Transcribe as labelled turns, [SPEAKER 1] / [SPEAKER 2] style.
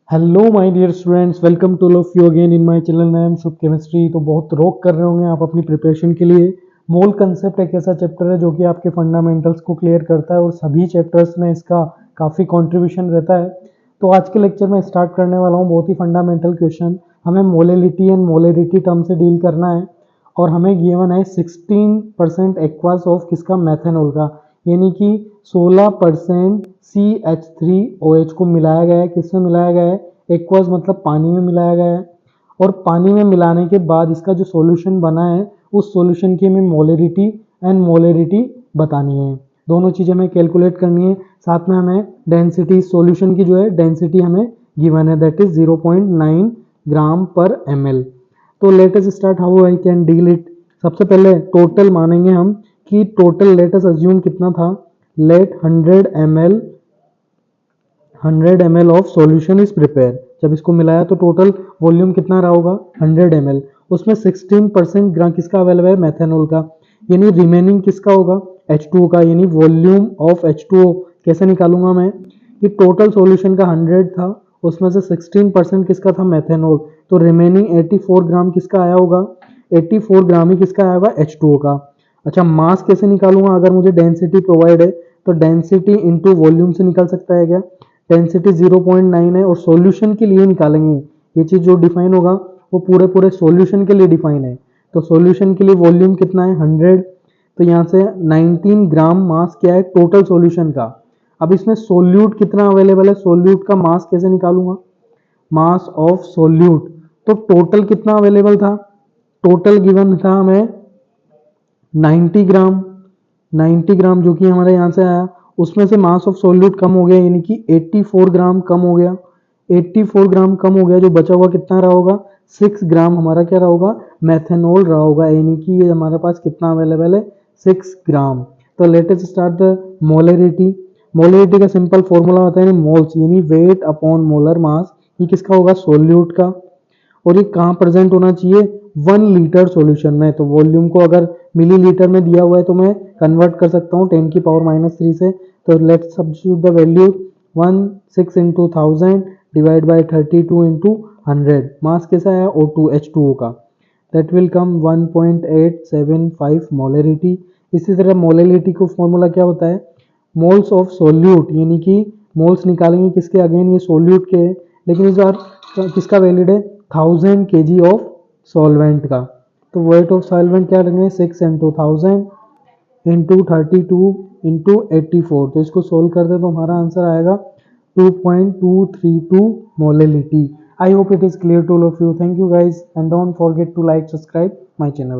[SPEAKER 1] Hello my dear students, welcome to of you again in my channel name Shubh chemistry. तो बहुत रोक कर रहे होंगे आप अपनी प्रिपरेशन के लिए। मोल कंसेप्ट एक ऐसा चैप्टर है जो कि आपके फंडामेंटल्स को क्लियर करता है और सभी चैप्टर्स में इसका काफ़ी कंट्रीब्यूशन रहता है। तो आज के लेक्चर में स्टार्ट करने वाला हूँ बहुत ही फंडामेंटल क्वेश्चन। हमें मोलेलिटी एंड मोलेरिटी टर्म से डील करना है और हमें गिवन है 16% एक्वास ऑफ किसका, मैथेनॉल का, यानी कि 16% CH3OH को मिलाया गया है। किसमें मिलाया गया है? एक्वास मतलब पानी में मिलाया गया है। और पानी में मिलाने के बाद इसका जो सॉल्यूशन बना है उस सॉल्यूशन की हमें मोलेरिटी एंड मोलेरिटी बतानी है। दोनों चीज़ें हमें कैलकुलेट करनी है। साथ में हमें डेंसिटी, सॉल्यूशन की जो है डेंसिटी हमें गिवन है, दैट इज 0.9 ग्राम पर ml। तो let us start how I can deal it. सबसे पहले टोटल मानेंगे हम कि टोटल लेट अस अज्यूम कितना था। Let 100 ml of solution is prepare. जब इसको मिलाया तो टोटल वॉल्यूम कितना रहा होगा, 100 ml। उसमें 16% ग्राम किसका अवेलेबल है, मैथेनॉल का। यानी रिमेनिंग किसका होगा, H2O का। यानी वॉल्यूम ऑफ H2O कैसे निकालूंगा मैं कि टोटल सॉल्यूशन का 100 था, उसमें से 16% किसका था, मैथेनॉल। तो रिमेनिंग 84 ग्राम किसका आया होगा, 84 ग्राम ही किसका आया होगा, H2O का। अच्छा, मास कैसे निकालूंगा? अगर मुझे डेंसिटी प्रोवाइड है तो डेंसिटी इंटू वॉल्यूम से निकल सकता है क्या। डेंसिटी 0.9 है और सॉल्यूशन के लिए निकालेंगे। ये चीज जो डिफाइन होगा वो पूरे पूरे सॉल्यूशन के लिए डिफाइन है। तो सॉल्यूशन के लिए वॉल्यूम कितना है, 100। तो यहाँ से 19 ग्राम मास क्या है टोटल सॉल्यूशन का। अब इसमें सोल्यूट कितना अवेलेबल है, सोल्यूट का मास कैसे निकालूंगा, मास ऑफ सोल्यूट। तो टोटल कितना अवेलेबल था, टोटल गिवन था हमें 90 ग्राम। 90 ग्राम जो कि हमारे यहाँ से आया, उसमें से मास ऑफ सोल्यूट कम हो गया, यानी कि 84 ग्राम कम हो गया। 84 ग्राम कम हो गया, जो बचा हुआ कितना रहा होगा, 6 ग्राम हमारा क्या रहा होगा, मैथेनॉल रहा होगा। यानी कि ये हमारे पास कितना अवेलेबल है, 6 ग्राम। तो let us start the molarity. Molarity का सिंपल फॉर्मूला होता है मोल्स, यानी वेट अपॉन मोलर मास। ये किसका होगा, सोल्यूट का। और ये कहाँ प्रेजेंट होना चाहिए, 1 लीटर सॉल्यूशन में। तो वॉल्यूम को अगर मिलीलीटर में दिया हुआ है तो मैं कन्वर्ट कर सकता हूँ 10⁻³ से। तो let's substitute the value, 16 into 1000 divide by 32 into 100। मास कैसा है, O2 H2O का। That will come 1.875 molarity. इसी तरह मोलरिटी को फॉर्मूला क्या होता है, मोल्स ऑफ सोल्यूट, यानी कि मोल्स निकालेंगे किसके, अगेन ये सोल्यूट के है, लेकिन इस बार किसका वैलिड है, 1000 kg ऑफ सॉल्वेंट का। तो वेट ऑफ सॉल्वेंट क्या लेंगे, 6 इंटू 1000 इंटू 32 इंटू 84। तो इसको सोल्व कर दे तो हमारा आंसर आएगा 2.232 molarity. I hope it is clear to all of you. Thank you guys and don't forget to like subscribe my channel.